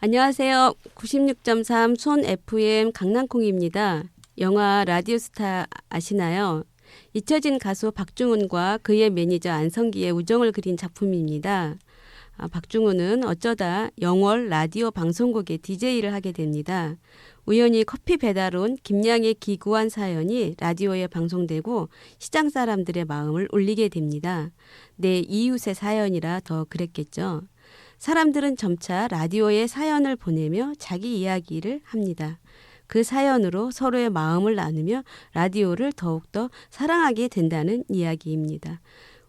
안녕하세요. 96.3 손 FM 강낭콩입니다. 영화 라디오스타 아시나요? 잊혀진 가수 박중훈과 그의 매니저 안성기의 우정을 그린 작품입니다. 박중훈은 어쩌다 영월 라디오 방송국의 DJ를 하게 됩니다. 우연히 커피 배달 온 김양의 기구한 사연이 라디오에 방송되고 시장 사람들의 마음을 울리게 됩니다. 내 이웃의 사연이라 더 그랬겠죠. 사람들은 점차 라디오에 사연을 보내며 자기 이야기를 합니다. 그 사연으로 서로의 마음을 나누며 라디오를 더욱더 사랑하게 된다는 이야기입니다.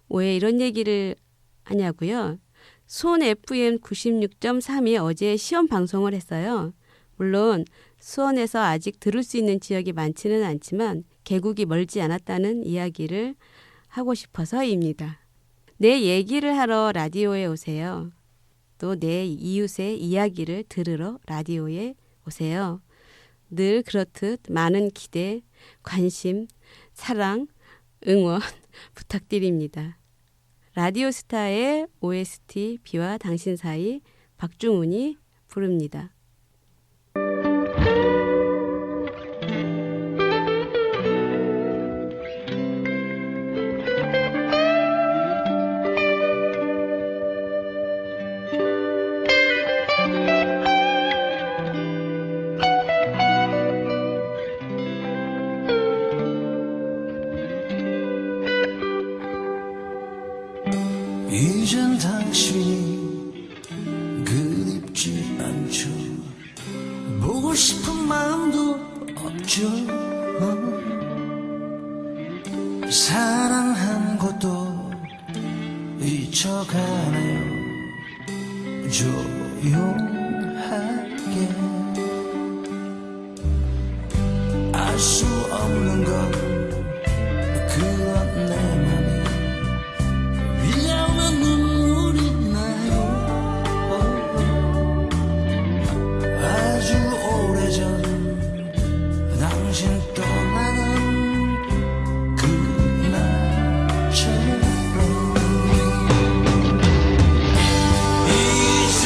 왜 이런 얘기를 하냐고요? 손 FM 96.3이 어제 시험 방송을 했어요. 물론 수원에서 아직 들을 수 있는 지역이 많지는 않지만 개국이 멀지 않았다는 이야기를 하고 싶어서입니다. 내 얘기를 하러 라디오에 오세요. 또 내 이웃의 이야기를 들으러 라디오에 오세요. 늘 그렇듯 많은 기대, 관심, 사랑, 응원 부탁드립니다. 라디오스타의 OST 비와 당신 사이 박중훈이 부릅니다. 이젠 당신이 그립지 않죠. 보고 싶은 마음도 없죠. 사랑한 것도 잊혀가네요. 조용하게 알 수 없는 건 그런 내 맘이 위험한 눈물이 나요. 아주 오래전 당신 떠나는 그날처럼 이젠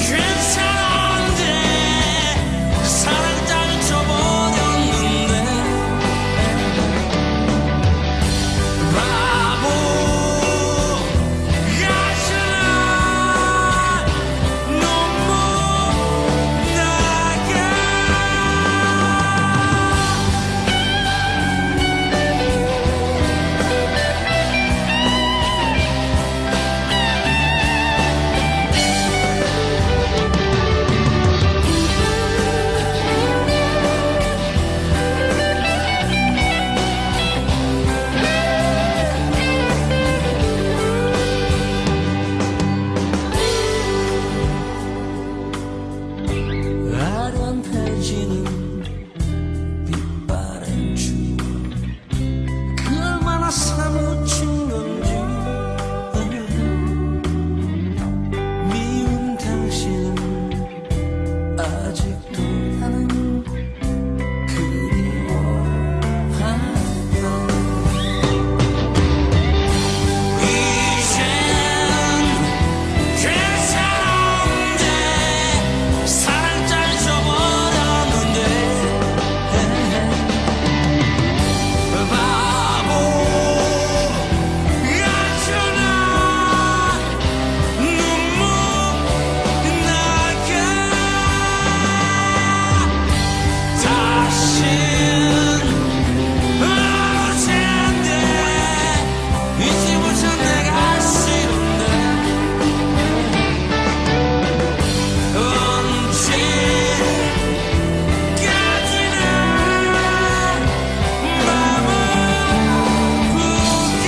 괜찮은데 사랑 잘쳐버렸는데 아련해지는 빛바랜 추억 그 얼마나 사무친 건지 미운 당신은 아직도 나는 그리워하네. 이젠 괜찮은데 사랑 잘쳐버렸는데 바보 같잖아. 눈물 나게 다신 안 올 텐데 잊지 못한 내가 싫은데 언제까지나 맘 아프게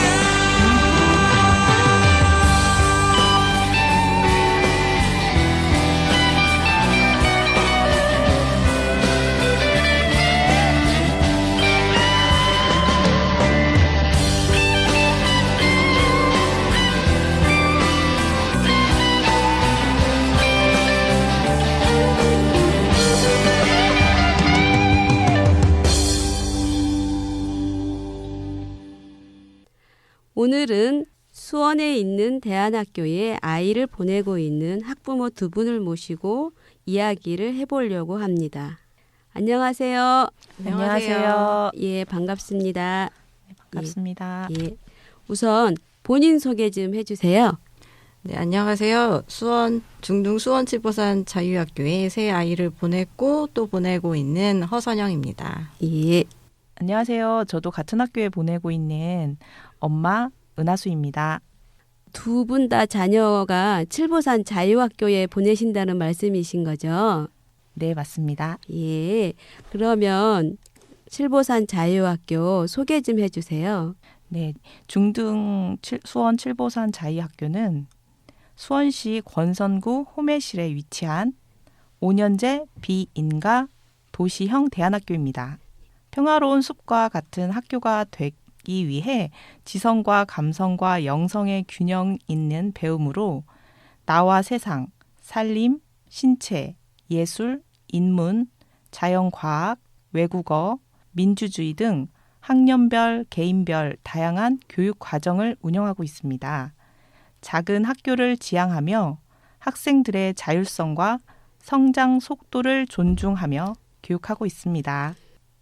오늘은 수원에 있는 대안학교에 아이를 보내고 있는 학부모 두 분을 모시고 이야기를 해보려고 합니다. 안녕하세요. 안녕하세요. 예, 반갑습니다. 반갑습니다. 예, 우선 본인 소개 좀 해주세요. 네, 안녕하세요. 중등 수원칠보산 자유학교에 새 아이를 보냈고 또 보내고 있는 허선영입니다. 예, 안녕하세요. 저도 같은 학교에 보내고 있는 엄마 은하수입니다. 두 분 다 자녀가 칠보산 자유학교에 보내신다는 말씀이신 거죠? 네, 맞습니다. 예, 그러면 칠보산 자유학교 소개 좀 해주세요. 네, 수원 칠보산 자유학교는 수원시 권선구 호매실에 위치한 5년제 비인가 도시형 대안학교입니다. 평화로운 숲과 같은 학교가 되기 위해 지성과 감성과 영성의 균형 있는 배움으로 나와 세상, 살림, 신체, 예술, 인문, 자연과학, 외국어, 민주주의 등 학년별, 개인별 다양한 교육 과정을 운영하고 있습니다. 작은 학교를 지향하며 학생들의 자율성과 성장 속도를 존중하며 교육하고 있습니다.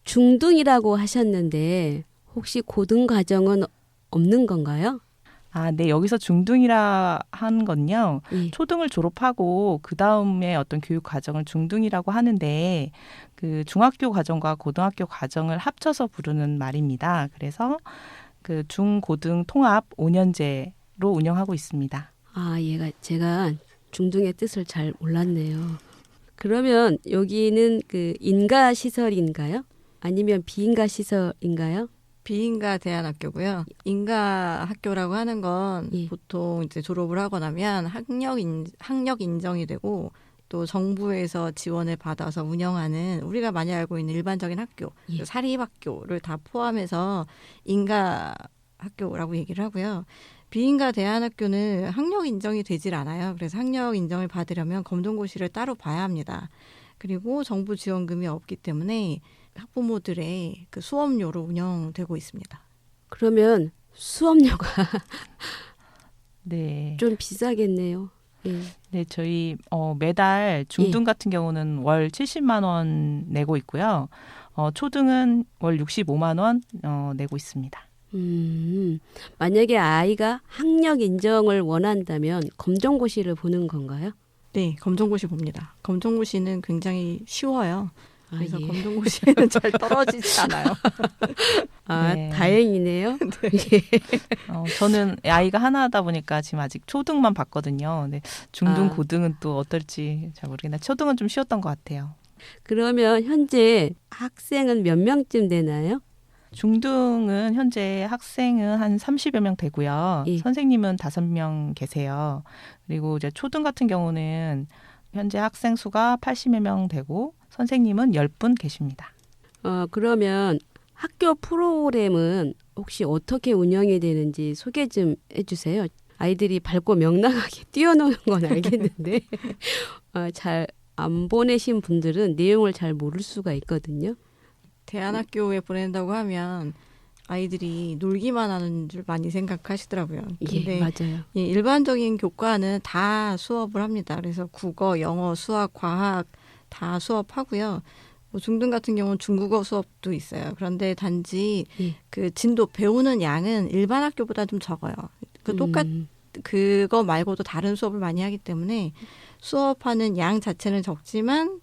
중등이라고 하셨는데 혹시 고등 과정은 없는 건가요? 네, 여기서 중등이라 한 건요. 예. 초등을 졸업하고 그 다음에 어떤 교육 과정을 중등이라고 하는데 그 중학교 과정과 고등학교 과정을 합쳐서 부르는 말입니다. 그래서 그 중고등 통합 5년제로 운영하고 있습니다. 제가 중등의 뜻을 잘 몰랐네요. 그러면 여기는 그 인가 시설인가요? 아니면 비인가 시설인가요? 비인가 대안학교고요. 인가 학교라고 하는 건 예. 보통 이제 졸업을 하고 나면 학력 인정이 되고 또 정부에서 지원을 받아서 운영하는 우리가 많이 알고 있는 일반적인 학교, 예. 사립학교를 다 포함해서 인가 학교라고 얘기를 하고요. 비인가 대안학교는 학력 인정이 되질 않아요. 그래서 학력 인정을 받으려면 검정고시를 따로 봐야 합니다. 그리고 정부 지원금이 없기 때문에 학부모들의 그 수업료로 운영되고 있습니다. 그러면 수업료가 네. 좀 비싸겠네요. 예. 네, 저희 매달 중등 같은 경우는 월 70만 원 내고 있고요. 초등은 월 65만 원 내고 있습니다. 만약에 아이가 학력 인정을 원한다면 검정고시를 보는 건가요? 네, 검정고시 봅니다. 검정고시는 굉장히 쉬워요. 그래서 예. 검정고시에는 잘 떨어지지 않아요. 네. 다행이네요. 저는 아이가 하나다 보니까 지금 아직 초등만 봤거든요. 네, 중등, 고등은 또 어떨지 잘 모르겠는데 초등은 좀 쉬웠던 것 같아요. 그러면 현재 학생은 몇 명쯤 되나요? 중등은 현재 학생은 한 30여 명 되고요. 예. 선생님은 5명 계세요. 그리고 이제 초등 같은 경우는 현재 학생 수가 80여 명 되고 선생님은 10분 계십니다. 그러면 학교 프로그램은 혹시 어떻게 운영이 되는지 소개 좀 해주세요. 아이들이 밝고 명랑하게 뛰어노는 건 알겠는데 잘 안 보내신 분들은 내용을 잘 모를 수가 있거든요. 대안학교에 보낸다고 하면 아이들이 놀기만 하는 줄 많이 생각하시더라고요. 근데 예, 맞아요. 이 일반적인 교과는 다 수업을 합니다. 그래서 국어, 영어, 수학, 과학 다 수업하고요. 중등 같은 경우는 중국어 수업도 있어요. 그런데 단지 예. 그 진도 배우는 양은 일반 학교보다 좀 적어요. 그거 말고도 다른 수업을 많이 하기 때문에 수업하는 양 자체는 적지만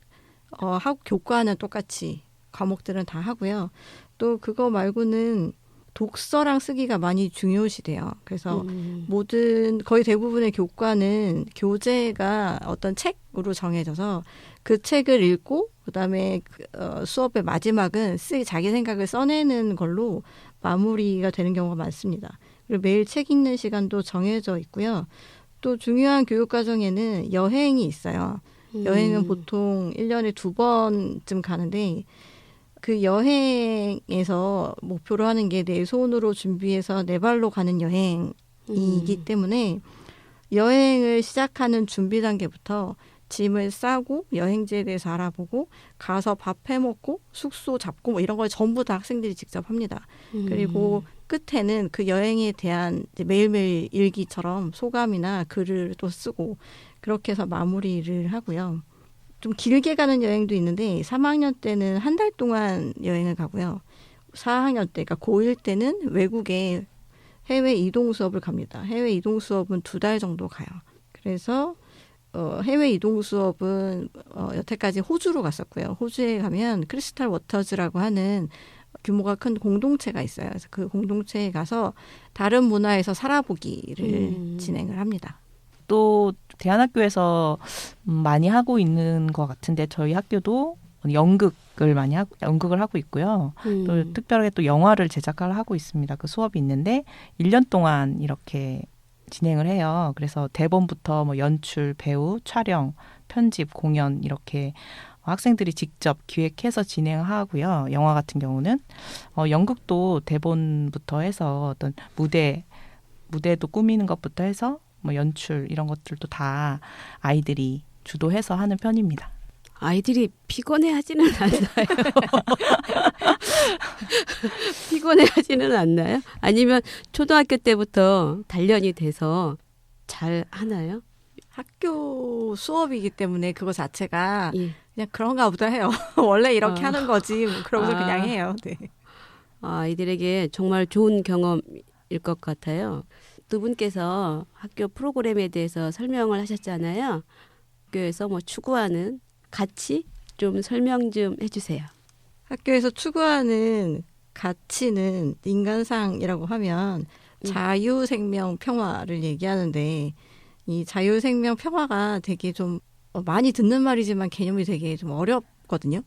교과는 똑같이 과목들은 다 하고요. 또 그거 말고는 독서랑 쓰기가 많이 중요시돼요. 그래서 거의 대부분의 교과는 교재가 어떤 책으로 정해져서 그 책을 읽고 그다음에 수업의 마지막은 자기 생각을 써내는 걸로 마무리가 되는 경우가 많습니다. 그리고 매일 책 읽는 시간도 정해져 있고요. 또 중요한 교육 과정에는 여행이 있어요. 여행은 보통 1년에 2번쯤 가는데 그 여행에서 목표로 하는 게 내 손으로 준비해서 내 발로 가는 여행이기 때문에 여행을 시작하는 준비 단계부터 짐을 싸고 여행지에 대해서 알아보고 가서 밥 해먹고 숙소 잡고 뭐 이런 걸 전부 다 학생들이 직접 합니다. 그리고 끝에는 그 여행에 대한 이제 매일매일 일기처럼 소감이나 글을 또 쓰고 그렇게 해서 마무리를 하고요. 좀 길게 가는 여행도 있는데 3학년 때는 한 달 동안 여행을 가고요. 4학년 때, 그러니까 고1 때는 외국에 해외 이동 수업을 갑니다. 해외 이동 수업은 2달 정도 가요. 그래서 해외 이동 수업은 여태까지 호주로 갔었고요. 호주에 가면 크리스탈 워터즈라고 하는 규모가 큰 공동체가 있어요. 그래서 그 공동체에 가서 다른 문화에서 살아보기를 진행을 합니다. 또 대안학교에서 많이 하고 있는 것 같은데 저희 학교도 연극을 하고 있고요. 또 특별하게 또 영화를 제작을 하고 있습니다. 그 수업이 있는데 1년 동안 이렇게 진행을 해요. 그래서 대본부터 뭐 연출, 배우, 촬영, 편집, 공연 이렇게 학생들이 직접 기획해서 진행하고요. 영화 같은 경우는 연극도 대본부터 해서 어떤 무대도 꾸미는 것부터 해서 뭐 연출 이런 것들도 다 아이들이 주도해서 하는 편입니다. 아이들이 피곤해하지는 않나요? 피곤해하지는 않나요? 아니면 초등학교 때부터 단련이 돼서 잘 하나요? 학교 수업이기 때문에 그거 자체가 예. 그냥 그런가 보다 해요. 원래 이렇게 아. 하는 거지. 뭐 그러고서 아. 그냥 해요. 네. 아이들에게 정말 좋은 경험일 것 같아요. 두 분께서 학교 프로그램에 대해서 설명을 하셨잖아요. 학교에서 뭐 추구하는 가치 좀 설명 좀 해주세요. 학교에서 추구하는 가치는 인간상이라고 하면 자유, 생명, 평화를 얘기하는데 이 자유, 생명, 평화가 되게 좀 많이 듣는 말이지만 개념이 되게 좀 어렵거든요.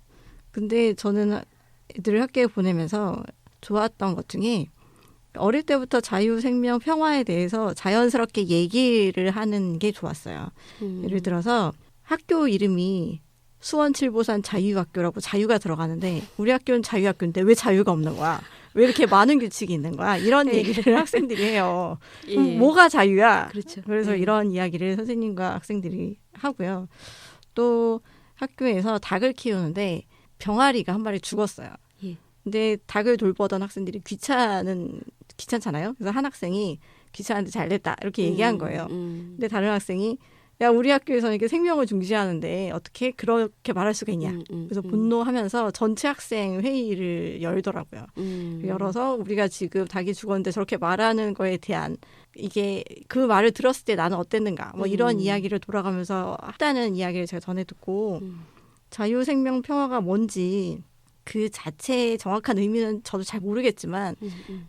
근데 저는 애들을 학교에 보내면서 좋았던 것 중에 어릴 때부터 자유, 생명, 평화에 대해서 자연스럽게 얘기를 하는 게 좋았어요. 예를 들어서 학교 이름이 수원칠보산 자유학교라고 자유가 들어가는데 우리 학교는 자유학교인데 왜 자유가 없는 거야? 왜 이렇게 많은 규칙이 있는 거야? 이런 얘기를 학생들이 해요. 예. 뭐가 자유야? 그렇죠. 그래서 예. 이런 이야기를 선생님과 학생들이 하고요. 또 학교에서 닭을 키우는데 병아리가 한 마리 죽었어요. 예. 근데 닭을 돌보던 학생들이 귀찮잖아요. 그래서 한 학생이 귀찮은데 잘 됐다 이렇게 얘기한 거예요. 근데 다른 학생이 야 우리 학교에서는 이렇게 생명을 중시하는데 어떻게 그렇게 말할 수가 있냐. 그래서 분노하면서 전체 학생 회의를 열더라고요. 열어서 우리가 지금 닭이 죽었는데 저렇게 말하는 거에 대한 이게 그 말을 들었을 때 나는 어땠는가 뭐 이런 이야기를 돌아가면서 했다는 이야기를 제가 전해 듣고 자유, 생명, 평화가 뭔지 그 자체의 정확한 의미는 저도 잘 모르겠지만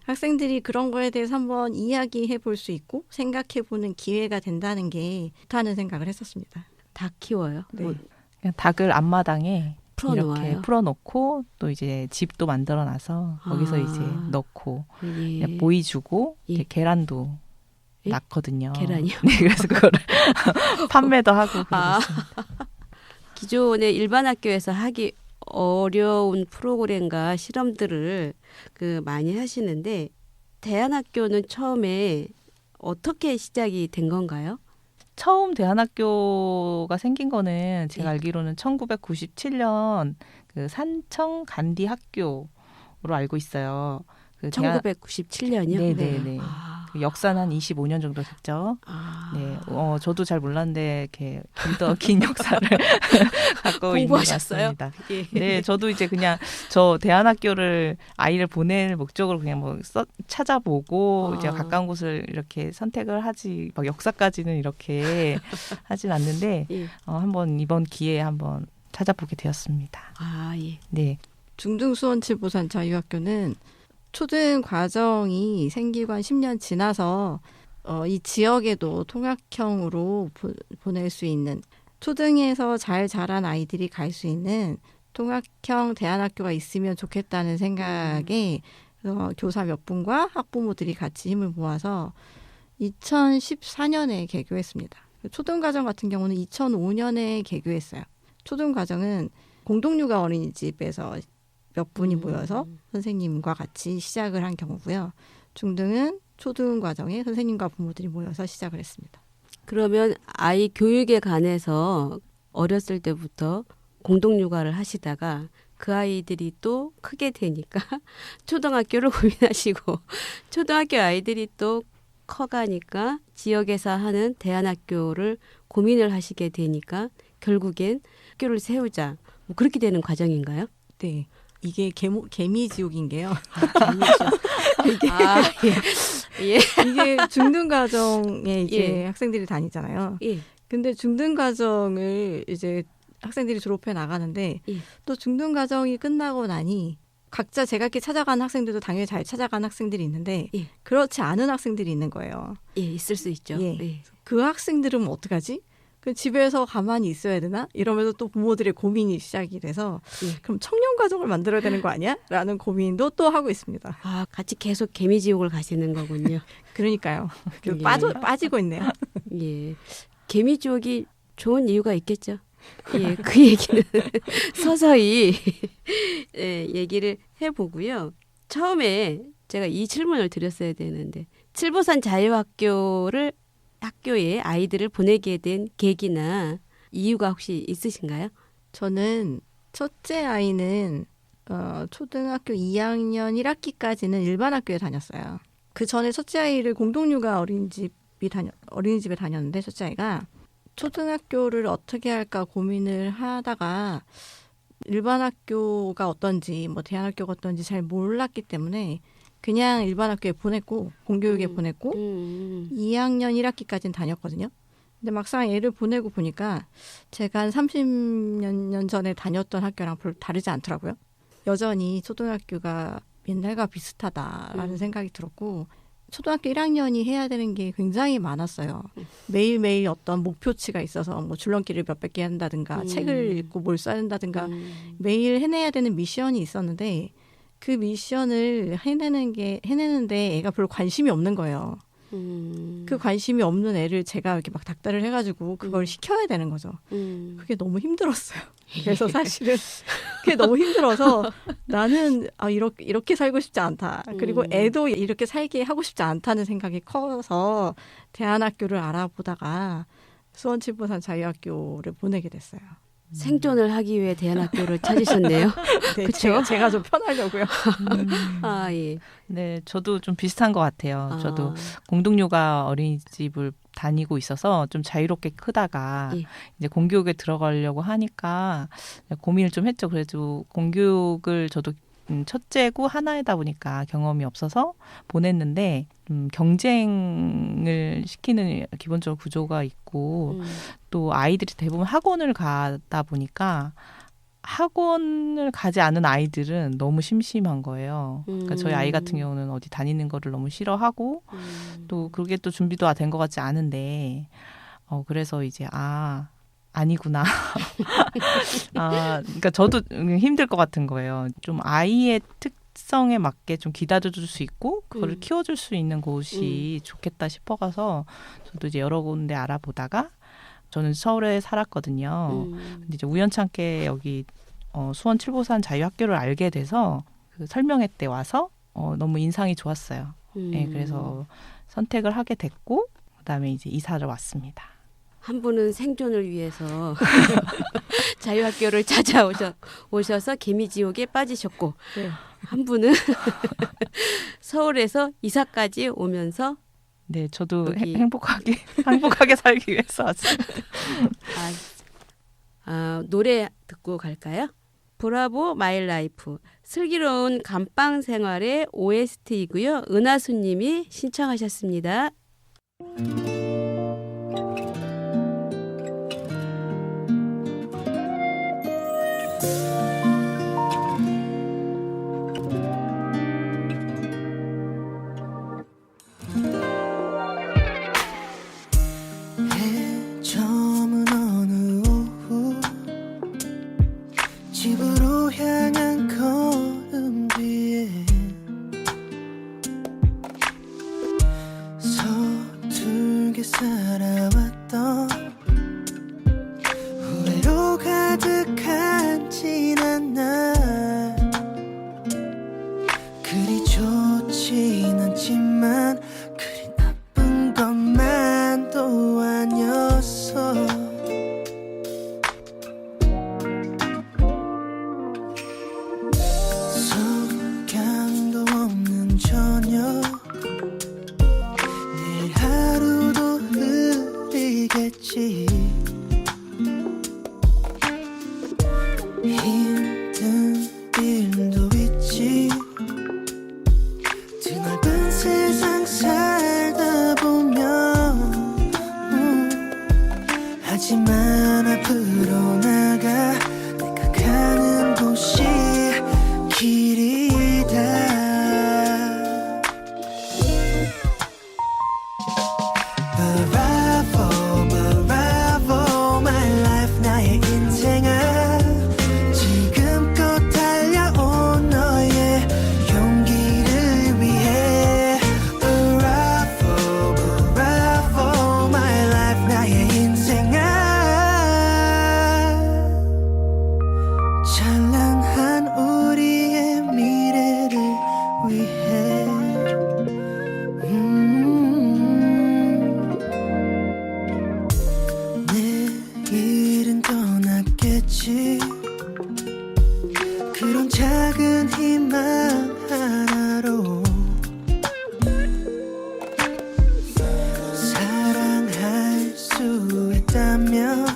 학생들이 그런 거에 대해서 한번 이야기해 볼 수 있고 생각해 보는 기회가 된다는 게 좋다는 생각을 했었습니다. 닭 키워요. 네. 뭐 그냥 닭을 앞마당에 풀어놓아요. 이렇게 풀어놓고 또 이제 집도 만들어놔서 거기서 아. 이제 넣고 예. 그냥 보이 주고 예. 이제 계란도 예? 낳거든요. 계란이요? 네, 그래서 그거를 판매도 하고 그러고 아. 있습니다. 기존의 일반 학교에서 하기 어려운 프로그램과 실험들을 많이 하시는데 대안학교는 처음에 어떻게 시작이 된 건가요? 처음 대안학교가 생긴 거는 제가 예. 알기로는 1997년 그 산청 간디 학교로 알고 있어요. 그 1997년이요? 네네네. 아. 그 역사는 한 25년 정도 됐죠. 아. 네, 저도 잘 몰랐는데 이렇게 긴 역사를 갖고 있는 것 공부하셨어요? 같습니다. 예. 네, 저도 이제 그냥 저 대안학교를 아이를 보낼 목적으로 그냥 뭐 찾아보고 이제 가까운 곳을 이렇게 선택을 하지 막 역사까지는 이렇게 하진 않는데 예. 한번 이번 기회에 한번 찾아보게 되었습니다. 아, 예. 네, 중등수원칠보산 자유학교는 초등 과정이 생기고 한 10년 지나서 이 지역에도 통학형으로 보낼 수 있는 초등에서 잘 자란 아이들이 갈 수 있는 통학형 대안학교가 있으면 좋겠다는 생각에 교사 몇 분과 학부모들이 같이 힘을 모아서 2014년에 개교했습니다. 초등과정 같은 경우는 2005년에 개교했어요. 초등과정은 공동육아 어린이집에서 몇 분이 모여서 선생님과 같이 시작을 한 경우고요. 중등은 초등 과정에 선생님과 부모들이 모여서 시작을 했습니다. 그러면 아이 교육에 관해서 어렸을 때부터 공동육아를 하시다가 그 아이들이 또 크게 되니까 초등학교를 고민하시고 초등학교 아이들이 또 커가니까 지역에서 하는 대안학교를 고민을 하시게 되니까 결국엔 학교를 세우자 뭐 그렇게 되는 과정인가요? 네. 이게 개미지옥인 게요. 이게, 예. 이게 중등가정에 이제 예. 학생들이 다니잖아요. 예. 근데 중등가정을 이제 학생들이 졸업해 나가는데 예. 또 중등가정이 끝나고 나니 각자 제각기 찾아가는 학생들도 당연히 잘 찾아가는 학생들이 있는데 예. 그렇지 않은 학생들이 있는 거예요. 예, 있을 수 있죠. 예. 예. 그 학생들은 어떡하지? 그 집에서 가만히 있어야 되나? 이러면서 또 부모들의 고민이 시작이 돼서 예. 그럼 청년 가정을 만들어야 되는 거 아니야? 라는 고민도 또 하고 있습니다. 아, 같이 계속 개미지옥을 가시는 거군요. 그러니까요. 그래서 예. 빠지고 있네요. 예. 개미지옥이 좋은 이유가 있겠죠. 예, 그 얘기는 서서히 예, 얘기를 해보고요. 처음에 제가 이 질문을 드렸어야 되는데 칠보산 자유학교를 학교에 아이들을 보내게 된 계기나 이유가 혹시 있으신가요? 저는 첫째 아이는 초등학교 2학년 1학기까지는 일반 학교에 다녔어요. 그 전에 첫째 아이를 공동육아 어린이집에 다녔는데 첫째 아이가 초등학교를 어떻게 할까 고민을 하다가 일반 학교가 어떤지 뭐 대안학교가 어떤지 잘 몰랐기 때문에 그냥 일반 학교에 보냈고 공교육에 보냈고 2학년 1학기까지는 다녔거든요. 근데 막상 애를 보내고 보니까 제가 한 30년 전에 다녔던 학교랑 별로 다르지 않더라고요. 여전히 초등학교가 옛날과 비슷하다라는 생각이 들었고 초등학교 1학년이 해야 되는 게 굉장히 많았어요. 매일매일 어떤 목표치가 있어서 뭐 줄넘기를 몇백 개 한다든가 책을 읽고 뭘 써야 된다든가 매일 해내야 되는 미션이 있었는데 그 미션을 해내는데 애가 별로 관심이 없는 거예요. 그 관심이 없는 애를 제가 이렇게 막 닥달을 해가지고 그걸 시켜야 되는 거죠. 그게 너무 힘들었어요. 그래서 사실은 그게 너무 힘들어서 나는 이렇게 살고 싶지 않다. 그리고 애도 이렇게 살게 하고 싶지 않다는 생각이 커서 대안학교를 알아보다가 수원칠보산 자유학교를 보내게 됐어요. 생존을 하기 위해 대안학교를 찾으셨네요. 네, 그쵸? 제가 좀 편하려고요. 아, 예. 네, 저도 좀 비슷한 것 같아요. 아. 저도 공동육아 어린이집을 다니고 있어서 좀 자유롭게 크다가 예. 이제 공교육에 들어가려고 하니까 고민을 좀 했죠. 그래도 공교육을 저도 첫째고 하나이다 보니까 경험이 없어서 보냈는데 경쟁을 시키는 기본적으로 구조가 있고 또 아이들이 대부분 학원을 가다 보니까 학원을 가지 않은 아이들은 너무 심심한 거예요. 그러니까 저희 아이 같은 경우는 어디 다니는 거를 너무 싫어하고 또 그게 또 준비도 된 것 같지 않은데 그래서 이제 아니구나. 그러니까 저도 힘들 것 같은 거예요. 좀 아이의 특성에 맞게 좀 기다려줄 수 있고 그거를 키워줄 수 있는 곳이 좋겠다 싶어가서 저도 이제 여러 군데 알아보다가 저는 서울에 살았거든요. 근데 이제 우연찮게 여기 수원 칠보산 자유학교를 알게 돼서 그 설명회 때 와서 너무 인상이 좋았어요. 네, 그래서 선택을 하게 됐고 그다음에 이제 이사를 왔습니다. 한 분은 생존을 위해서 자유학교를 찾아오셔서 개미지옥에 빠지셨고 네. 한 분은 서울에서 이사까지 오면서 네, 저도 여기- 행복하게 살기 위해서 왔습니다. 노래 듣고 갈까요? 브라보 마이 라이프 슬기로운 감방 생활의 OST이고요. 은하수님이 신청하셨습니다. 저문 어느 오후 집으로 향한 걸음 뒤에 서툴게 살아왔던 후회로 가득한 지난 날 그리 좋진 않지만 그리 나쁜 것만도 아니었어 힘든 일도 있지 드넓은 세상 살다 보면 하지만 앞으로 나가 내가 가는 곳이 길이다 Bravo, bravo, my life 나의 인생아 지금껏 달려온 너의 용기를 위해 Bravo, bravo, my life 나의 인생아 찬란한 우리의 미래를 위해 내일은 떠났겠지 그런 작은 희망 하나로 사랑할 수 있다면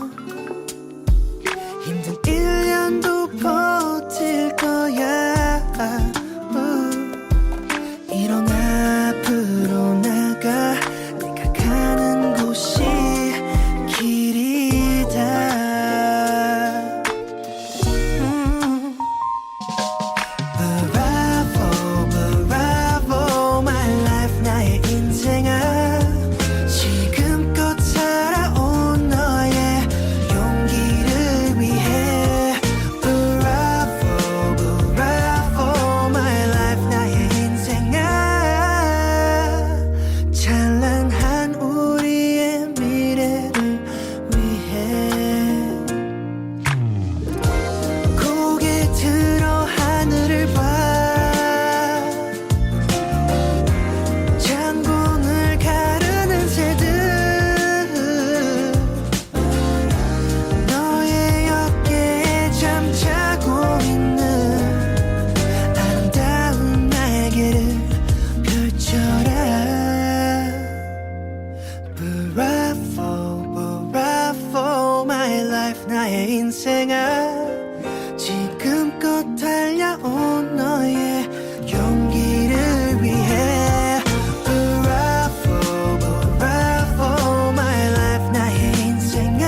힘든 1년도 버틸 거야 일어나 앞으로 나가 내가 가는 곳이 길이다 Bravo, bravo, my life 나의 인생아 지금껏 살아온 너의 용기를 위해 Bravo, bravo, my life 나의 인생아 찬란한 우리의 미래를 위해 고개 들어 하늘을 봐 장군을 가르는 새들 너의 어깨에 잠자고 있는 아름다운 날개를 펼쳐라 Bravo, bravo, my life 나의 인생아 지금껏 달려온 너의 용기를 위해 Bravo, bravo, my life 나의 인생아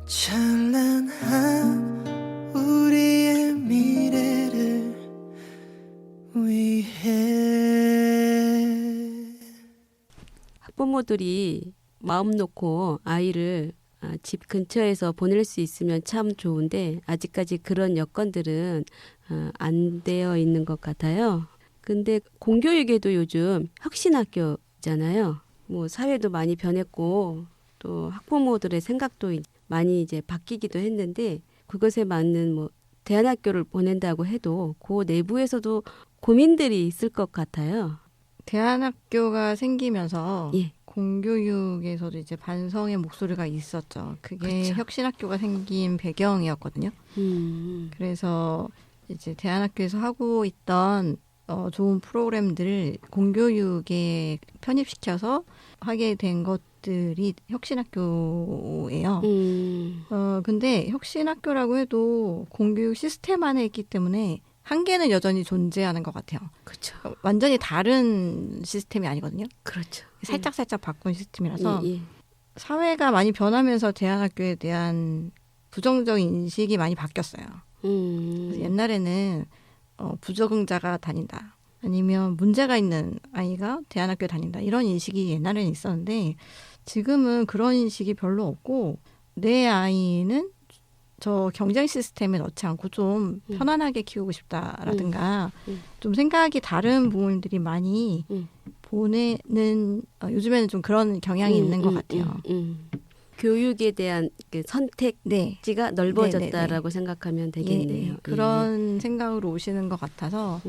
찬란한 우리의 미래를 위해 학부모들이 마음 놓고 아이를 집 근처에서 보낼 수 있으면 참 좋은데 아직까지 그런 여건들은 안 되어 있는 것 같아요. 근데 공교육에도 요즘 혁신학교잖아요. 뭐 사회도 많이 변했고 또 학부모들의 생각도 많이 이제 바뀌기도 했는데 그것에 맞는 뭐 대안학교를 보낸다고 해도 그 내부에서도 고민들이 있을 것 같아요. 대안학교가 생기면서 예. 공교육에서도 이제 반성의 목소리가 있었죠. 그게 그쵸. 혁신학교가 생긴 배경이었거든요. 그래서 이제 대안학교에서 하고 있던 좋은 프로그램들을 공교육에 편입시켜서 하게 된 것들이 혁신학교예요. 근데 혁신학교라고 해도 공교육 시스템 안에 있기 때문에 한계는 여전히 존재하는 것 같아요. 그렇죠. 완전히 다른 시스템이 아니거든요. 그렇죠. 살짝 바꾼 시스템이라서 예, 예. 사회가 많이 변하면서 대안학교에 대한 부정적인 인식이 많이 바뀌었어요. 그래서 옛날에는 부적응자가 다닌다. 아니면 문제가 있는 아이가 대안학교에 다닌다. 이런 인식이 옛날에는 있었는데 지금은 그런 인식이 별로 없고 내 아이는 저 경쟁 시스템에 넣지 않고 좀 편안하게 키우고 싶다라든가 좀 생각이 다른 부모님들이 많이 보내는 요즘에는 좀 그런 경향이 있는 것 같아요. 교육에 대한 그 선택지가 네. 넓어졌다라고 생각하면 되겠네요. 예, 그런 생각으로 오시는 것 같아서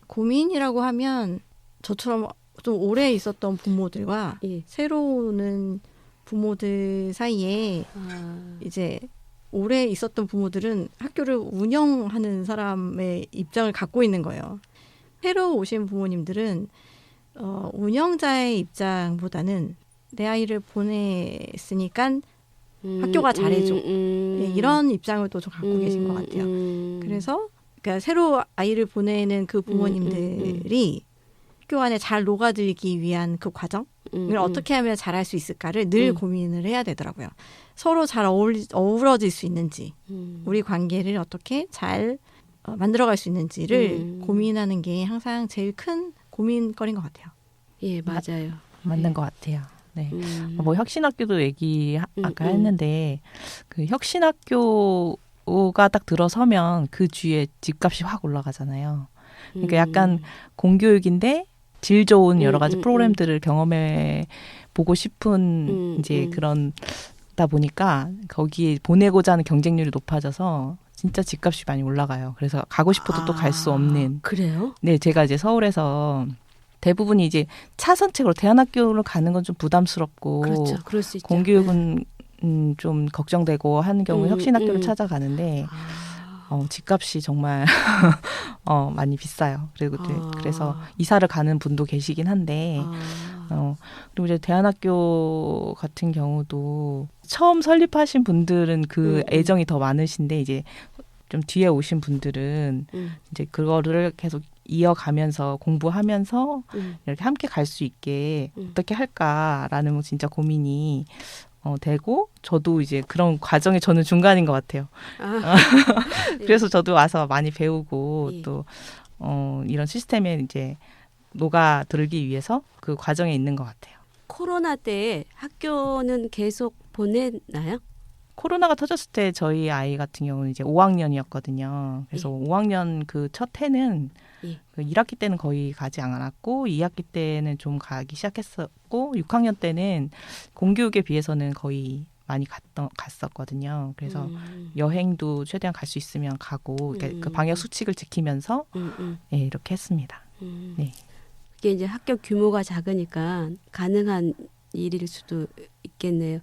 고민이라고 하면 저처럼 좀 오래 있었던 부모들과 예. 새로 오는 부모들 사이에 이제 오래 있었던 부모들은 학교를 운영하는 사람의 입장을 갖고 있는 거예요. 새로 오신 부모님들은 운영자의 입장보다는 내 아이를 보냈으니까 학교가 잘해줘. 예, 이런 입장을 또 좀 갖고 계신 것 같아요. 그래서 그러니까 새로 아이를 보내는 그 부모님들이 학교 안에 잘 녹아들기 위한 그 과정을 어떻게 하면 잘할 수 있을까를 늘 고민을 해야 되더라고요. 서로 잘 어우러질 수 있는지, 우리 관계를 어떻게 잘 만들어갈 수 있는지를 고민하는 게 항상 제일 큰 고민거리인 것 같아요. 예, 맞아요. 맞는 것 같아요. 네. 뭐 혁신학교도 얘기 아까 했는데 그 혁신학교가 딱 들어서면 그 주위에 집값이 확 올라가잖아요. 그러니까 약간 공교육인데 질 좋은 여러 가지 프로그램들을 경험해 보고 싶은 이제 그런다 보니까 거기에 보내고자 하는 경쟁률이 높아져서 진짜 집값이 많이 올라가요. 그래서 가고 싶어도 또 갈 수 없는. 그래요? 네, 제가 이제 서울에서 대부분이 이제 차선책으로 대안학교를 가는 건 좀 부담스럽고 그렇죠. 그럴 수 있죠. 공교육은 좀 걱정되고 하는 경우에 혁신학교를 찾아가는데 집값이 정말 많이 비싸요. 그래서 이사를 가는 분도 계시긴 한데 그리고 이제 대안학교 같은 경우도 처음 설립하신 분들은 그 애정이 더 많으신데 이제 좀 뒤에 오신 분들은 이제 그거를 계속 이어가면서 공부하면서 이렇게 함께 갈 수 있게 어떻게 할까라는 진짜 고민이 되고 저도 이제 그런 과정에 저는 중간인 것 같아요. 그래서 저도 와서 많이 배우고 예. 또 이런 시스템에 이제 녹아들기 위해서 그 과정에 있는 것 같아요. 코로나 때 학교는 계속 보냈나요? 코로나가 터졌을 때 저희 아이 같은 경우는 이제 5학년이었거든요. 그래서 5학년 그 첫 해는 그 1학기 때는 거의 가지 않았고 2학기 때는 좀 가기 시작했었고 6학년 때는 공교육에 비해서는 거의 많이 갔었거든요. 그래서 여행도 최대한 갈 수 있으면 가고 그 방역 수칙을 지키면서 예, 이렇게 했습니다. 네. 그게 이제 학교 규모가 작으니까 가능한 일일 수도 있겠네요.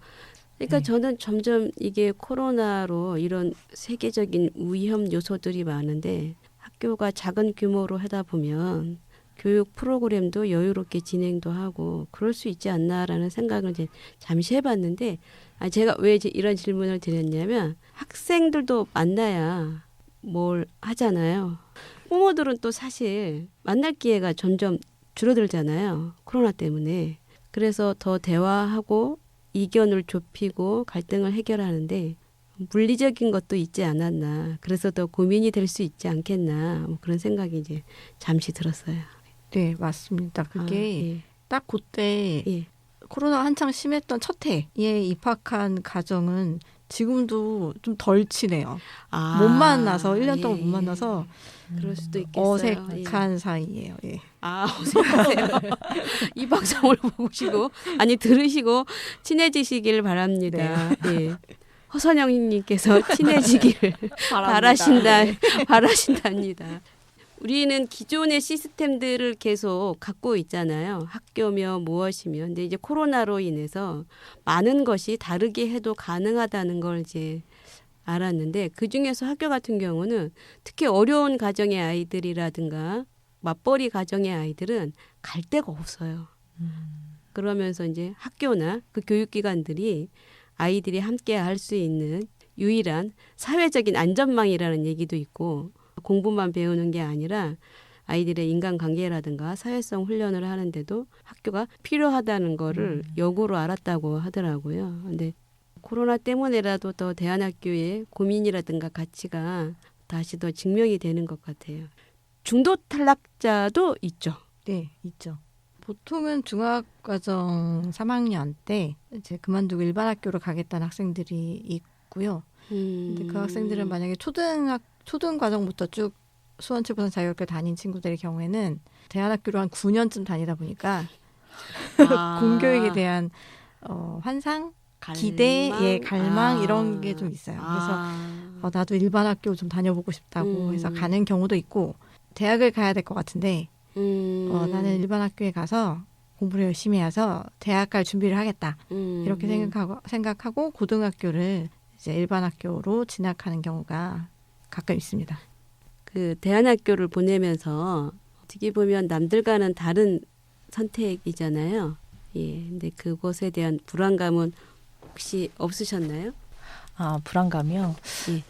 그러니까 네. 저는 점점 이게 코로나로 이런 세계적인 위험 요소들이 많은데 학교가 작은 규모로 하다 보면 교육 프로그램도 여유롭게 진행도 하고 그럴 수 있지 않나라는 생각을 이제 잠시 해봤는데 제가 왜 이제 이런 질문을 드렸냐면 학생들도 만나야 뭘 하잖아요. 부모들은 또 사실 만날 기회가 점점 줄어들잖아요. 코로나 때문에. 그래서 더 대화하고 이견을 좁히고 갈등을 해결하는데 물리적인 것도 있지 않았나. 그래서 더 고민이 될 수 있지 않겠나. 뭐 그런 생각이 이제 잠시 들었어요. 네, 맞습니다. 그게 예. 딱 그때 예. 코로나가 한창 심했던 첫 해에 입학한 가정은 지금도 좀 덜 친해요. 못 만나서 1년 동안 못 만나서 그럴 수도 있겠어요. 어색한 사이예요. 예. 어색하세요. 이 방송을 보시고 들으시고 친해지시길 바랍니다. 예. 허선영님께서 친해지기를 바라신답니다. 우리는 기존의 시스템들을 계속 갖고 있잖아요. 학교며 무엇이며. 근데 이제 코로나로 인해서 많은 것이 다르게 해도 가능하다는 걸 이제 알았는데 그중에서 학교 같은 경우는 특히 어려운 가정의 아이들이라든가 맞벌이 가정의 아이들은 갈 데가 없어요. 그러면서 이제 학교나 그 교육기관들이 아이들이 함께 할 수 있는 유일한 사회적인 안전망이라는 얘기도 있고 공부만 배우는 게 아니라 아이들의 인간관계라든가 사회성 훈련을 하는데도 학교가 필요하다는 거를 역으로 알았다고 하더라고요. 근데 코로나 때문에라도 더 대안학교의 고민이라든가 가치가 다시 더 증명이 되는 것 같아요. 중도 탈락자도 있죠. 네, 있죠. 보통은 중학과정 3학년 때 이제 그만두고 일반 학교로 가겠다는 학생들이 있고요. 근데 그 학생들은 만약에 초등 과정부터 쭉 수원체부산 자유학교 다닌 친구들의 경우에는 대안학교로 한 9년쯤 다니다 보니까 공교육에 대한 환상, 기대, 갈망 이런 게 좀 있어요. 그래서 나도 일반 학교 좀 다녀보고 싶다고 해서 가는 경우도 있고 대학을 가야 될 것 같은데 나는 일반 학교에 가서 공부를 열심히 해서 대학 갈 준비를 하겠다. 이렇게 생각하고 고등학교를 이제 일반 학교로 진학하는 경우가 가끔 있습니다. 그 대안학교를 보내면서 어떻게 보면 남들과는 다른 선택이잖아요. 예. 근데 그것에 대한 불안감은 혹시 없으셨나요? 아, 불안감이요? 예.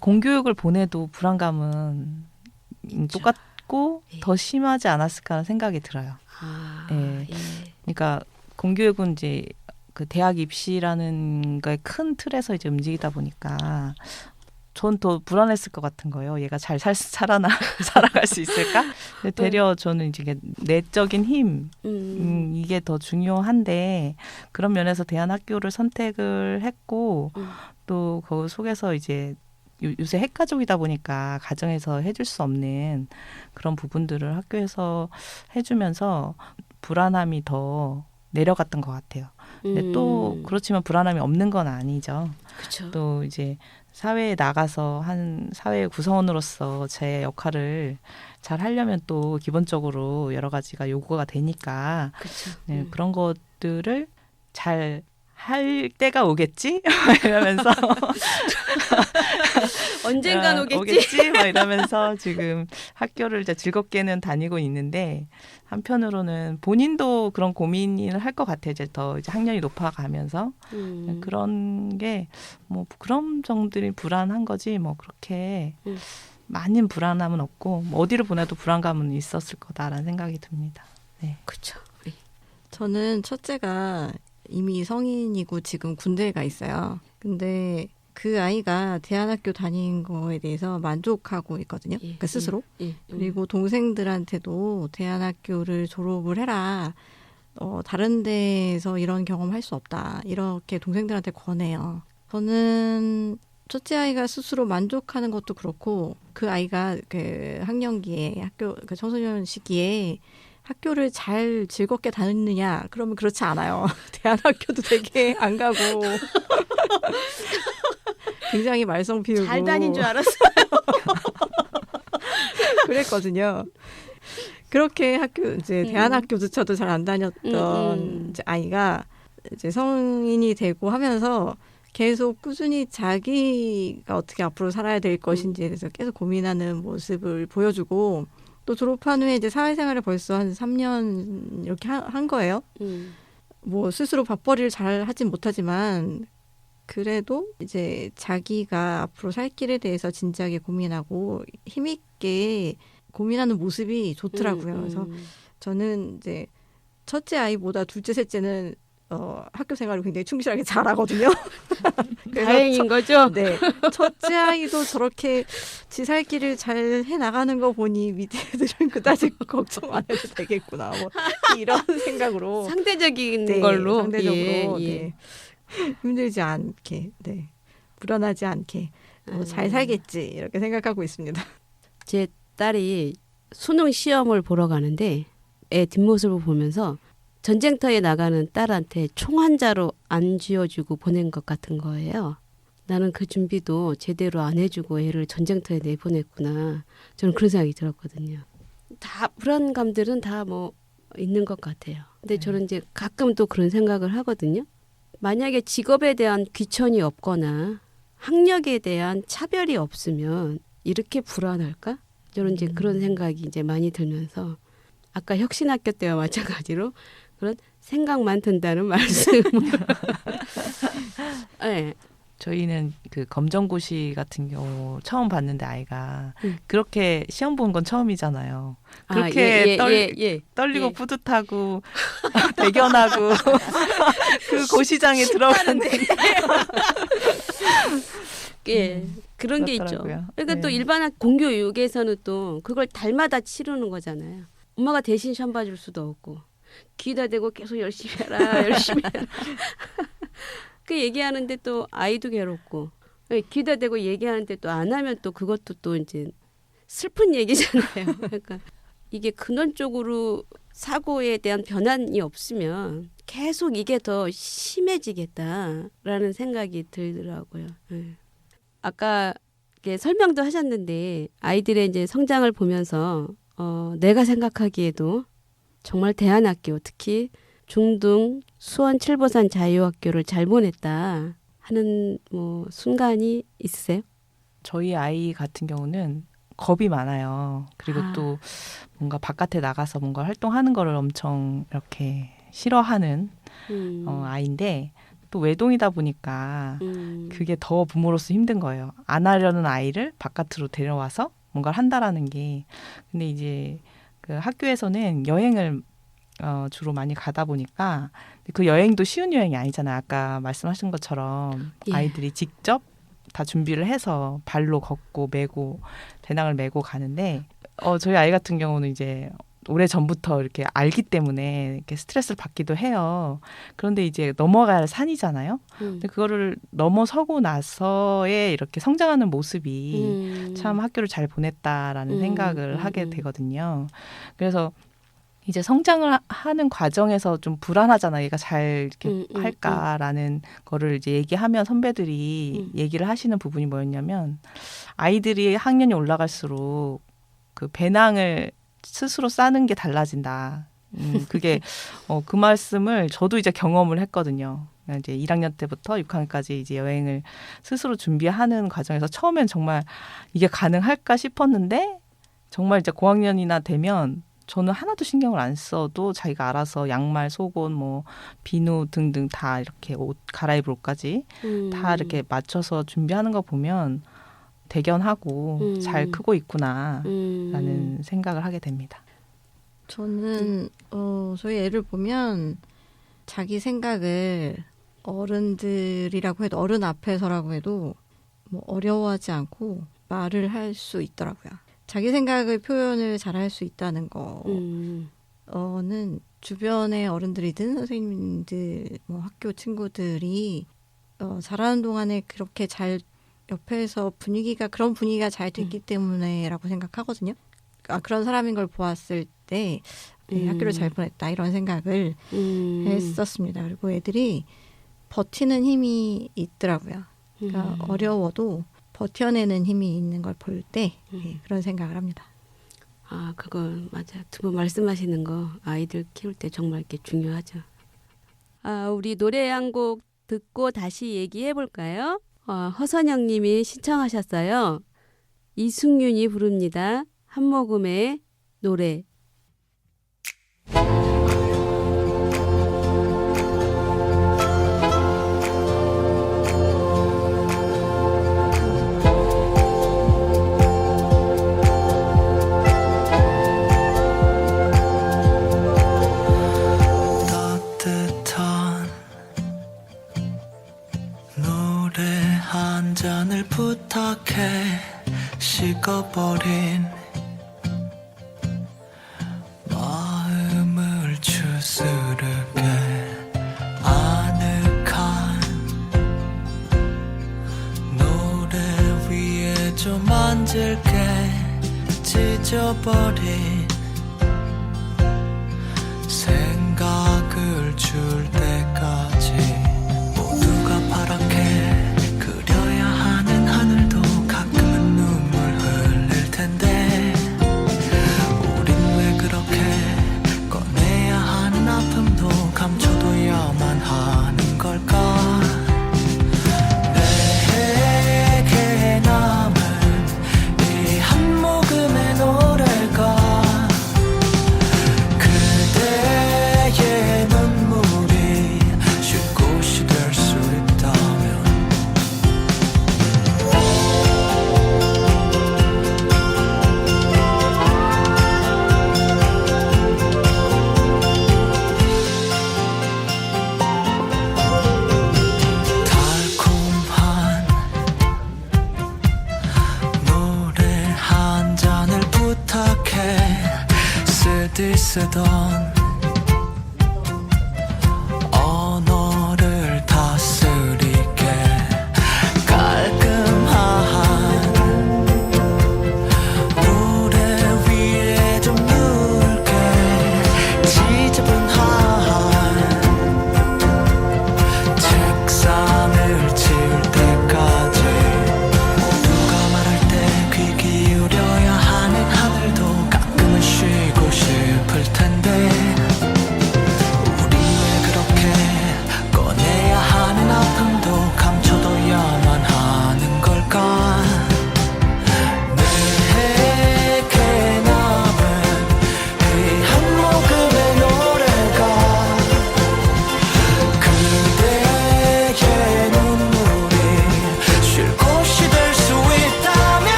공교육을 보내도 불안감은 똑같고 예. 더 심하지 않았을까 하는 생각이 들어요. 아, 예. 예. 그러니까 공교육은 이제 그 대학 입시라는 거의 큰 틀에서 이제 움직이다 보니까 전 더 불안했을 것 같은 거예요. 얘가 잘 살아갈 수 있을까? 근데 되려 저는 이제 이게 내적인 힘 이게 더 중요한데 그런 면에서 대안학교를 선택을 했고 또 그 속에서 이제 요새 핵가족이다 보니까 가정에서 해줄 수 없는 그런 부분들을 학교에서 해주면서 불안함이 더 내려갔던 것 같아요. 근데 또 그렇지만 불안함이 없는 건 아니죠. 그렇죠. 또 이제 사회에 나가서 한 사회의 구성원으로서 제 역할을 잘 하려면 또 기본적으로 여러 가지가 요구가 되니까 그렇죠. 네, 그런 것들을 잘 할 때가 오겠지? 이러면서 언젠간 오겠지. 막 이러면서 지금 학교를 이제 즐겁게는 다니고 있는데 한편으로는 본인도 그런 고민을 할 것 같아요. 이제 더 이제 학년이 높아가면서 그런 게 뭐 그런 정도들이 불안한 거지 뭐 그렇게 많은 불안함은 없고 뭐 어디를 보내도 불안감은 있었을 거다라는 생각이 듭니다. 네. 그렇죠. 저는 첫째가 이미 성인이고 지금 군대에 가 있어요. 근데 그 아이가 대안학교 다닌 거에 대해서 만족하고 있거든요. 그러니까 스스로. 그리고 동생들한테도 대안학교를 졸업을 해라. 다른 데에서 이런 경험할 수 없다. 이렇게 동생들한테 권해요. 저는 첫째 아이가 스스로 만족하는 것도 그렇고 그 아이가 그 학령기에 학교 그 청소년 시기에 학교를 잘 즐겁게 다녔느냐? 그러면 그렇지 않아요. 대안학교도 되게 안 가고 굉장히 말썽 피우고 잘 다닌 줄 알았어요. 그랬거든요. 그렇게 학교 이제 대안학교조차도 잘 안 다녔던 이제 아이가 이제 성인이 되고 하면서 계속 꾸준히 자기가 어떻게 앞으로 살아야 될 것인지에 대해서 계속 고민하는 모습을 보여주고 또 졸업한 후에 이제 사회생활을 벌써 한 3년 이렇게 한 거예요. 뭐 스스로 밥벌이를 잘 하진 못하지만 그래도 이제 자기가 앞으로 살 길에 대해서 진지하게 고민하고 힘있게 고민하는 모습이 좋더라고요. 그래서 저는 이제 첫째 아이보다 둘째, 셋째는 학교 생활을 굉장히 충실하게 잘하거든요. 다행인 거죠? 네. 첫째 아이도 저렇게 지 살 길을 잘 해나가는 거 보니 밑에 애들은 그다지 걱정 안 해도 되겠구나. 뭐 이런 생각으로. 상대적인 네, 걸로. 상대적으로. 예, 예. 네. 힘들지 않게, 네. 불안하지 않게 잘 살겠지 이렇게 생각하고 있습니다. 제 딸이 수능 시험을 보러 가는데 애 뒷모습을 보면서 전쟁터에 나가는 딸한테 총 한 자루 안 쥐어주고 보낸 것 같은 거예요. 나는 그 준비도 제대로 안 해주고 애를 전쟁터에 내보냈구나. 저는 그런 생각이 들었거든요. 다 불안감들은 다 뭐 있는 것 같아요. 근데 저는 이제 가끔 또 그런 생각을 하거든요. 만약에 직업에 대한 귀천이 없거나 학력에 대한 차별이 없으면 이렇게 불안할까? 저는 이제 그런 생각이 이제 많이 들면서 아까 혁신학교 때와 마찬가지로 그런 생각만 든다는 말씀을. 네. 저희는 그 검정고시 같은 경우 처음 봤는데 아이가 그렇게 시험 본 건 처음이잖아요. 그렇게 떨리고 예. 뿌듯하고 대견하고 그 고시장에 들어가는데 예, 그런 게 있죠. 그렇더라고요. 그러니까 네. 또 일반 공교육에서는 또 그걸 달마다 치르는 거잖아요. 엄마가 대신 시험 봐줄 수도 없고 귀에다 대고 계속 열심히 해라 열심히 해라 그 얘기하는데 또 아이도 괴롭고 귀에다 대고 얘기하는데 또 안 하면 또 그것도 또 이제 슬픈 얘기잖아요. 그러니까 이게 근원적으로 사고에 대한 변환이 없으면 계속 이게 더 심해지겠다라는 생각이 들더라고요. 네. 아까 이렇게 설명도 하셨는데 아이들의 이제 성장을 보면서 내가 생각하기에도 정말 대안학교 특히 중등 수원 칠보산 자유학교를 잘 보냈다 하는 뭐 순간이 있으세요? 저희 아이 같은 경우는 겁이 많아요. 그리고 또 뭔가 바깥에 나가서 뭔가 활동하는 거를 엄청 이렇게 싫어하는 음. 아이인데 또 외동이다 보니까 음. 그게 더 부모로서 힘든 거예요. 안 하려는 아이를 바깥으로 데려와서 뭔가를 한다라는 게. 근데 이제 그 학교에서는 여행을 주로 많이 가다 보니까 그 여행도 쉬운 여행이 아니잖아요. 아까 말씀하신 것처럼 예. 아이들이 직접 다 준비를 해서 발로 걷고 메고 배낭을 메고 가는데 저희 아이 같은 경우는 이제 오래 전부터 이렇게 알기 때문에 이렇게 스트레스를 받기도 해요. 그런데 이제 넘어가야 할 산이잖아요. 근데 그거를 넘어서고 나서의 이렇게 성장하는 모습이 참 학교를 잘 보냈다라는 생각을 하게 되거든요. 그래서 이제 성장을 하는 과정에서 좀 불안하잖아. 얘가 잘 이렇게 할까라는 거를 이제 얘기하면 선배들이 얘기를 하시는 부분이 뭐였냐면 아이들이 학년이 올라갈수록 그 배낭을 스스로 싸는 게 달라진다. 그게 그 말씀을 저도 이제 경험을 했거든요. 이제 1학년 때부터 6학년까지 이제 여행을 스스로 준비하는 과정에서 처음엔 정말 이게 가능할까 싶었는데 정말 이제 고학년이나 되면 저는 하나도 신경을 안 써도 자기가 알아서 양말, 속옷, 뭐 비누 등등 다 이렇게 옷 갈아입을 옷까지 다 이렇게 맞춰서 준비하는 거 보면 대견하고 잘 크고 있구나라는 생각을 하게 됩니다. 저는 저희 애를 보면 자기 생각을 어른들이라고 해도 어른 앞에서라고 해도 뭐 어려워하지 않고 말을 할 수 있더라고요. 자기 생각을 표현을 잘 할 수 있다는 거는 주변의 어른들이든 선생님들, 뭐 학교 친구들이 잘하는 동안에 그렇게 잘 옆에서 그런 분위기가 잘 됐기 때문에라고 생각하거든요. 그런 사람인 걸 보았을 때 학교를 잘 보냈다 이런 생각을 했었습니다. 그리고 애들이 버티는 힘이 있더라고요. 그러니까 어려워도 버텨내는 힘이 있는 걸 볼 때 그런 생각을 합니다. 아, 그거 맞아요. 두 분 말씀하시는 거 아이들 키울 때 정말 이렇게 중요하죠. 우리 노래 한 곡 듣고 다시 얘기해 볼까요? 허선영 님이 신청하셨어요. 이승윤이 부릅니다. 한 모금의 노래. 따뜻한 노래 한 잔을 부탁해. 식어버린 마음을 추스르게 아늑한 노래 위에 좀 앉을게. 찢어버린 생각을 줄 때까지 모두가 파랗게 그려야 하는 하늘도 가끔은 눈물 흘릴 텐데 우린 왜 그렇게 꺼내야 하는 아픔도 감춰둬야만 하는 걸까. 내게 남은 이 한 모금의 노래가 그대의 눈물을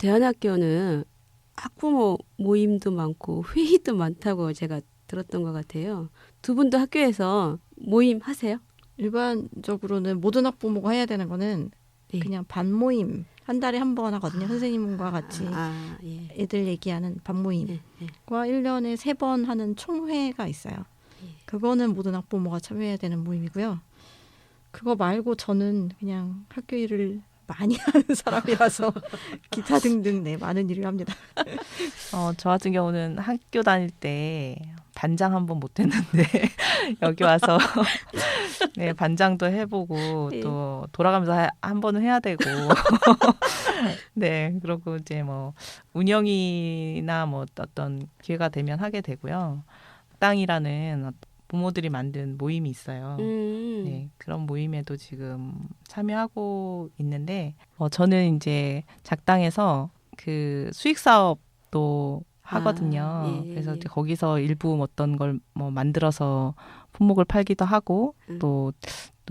대안학교는 학부모 모임도 많고 회의도 많다고 제가 들었던 것 같아요. 두 분도 학교에서 모임 하세요? 일반적으로는 모든 학부모가 해야 되는 거는 예. 그냥 반 모임 한 달에 한 번 하거든요. 선생님과 같이 예. 애들 얘기하는 반 모임과 예, 예. 1년에 3번 하는 총회가 있어요. 예. 그거는 모든 학부모가 참여해야 되는 모임이고요. 그거 말고 저는 그냥 학교 일을 많이 하는 사람이라서 기타 등등 많은 일을 합니다. 저 같은 경우는 학교 다닐 때 반장 한 번 못했는데 여기 와서 네, 반장도 해보고 예. 또 돌아가면서 한 번은 해야 되고 네, 그리고 이제 뭐 운영이나 뭐 어떤 기회가 되면 하게 되고요. 땅이라는 부모들이 만든 모임이 있어요. 네, 그런 모임에도 지금 참여하고 있는데 저는 이제 작당에서 그 수익 사업도 하거든요. 예, 그래서 예. 이제 거기서 일부 어떤 걸 뭐 만들어서 품목을 팔기도 하고 또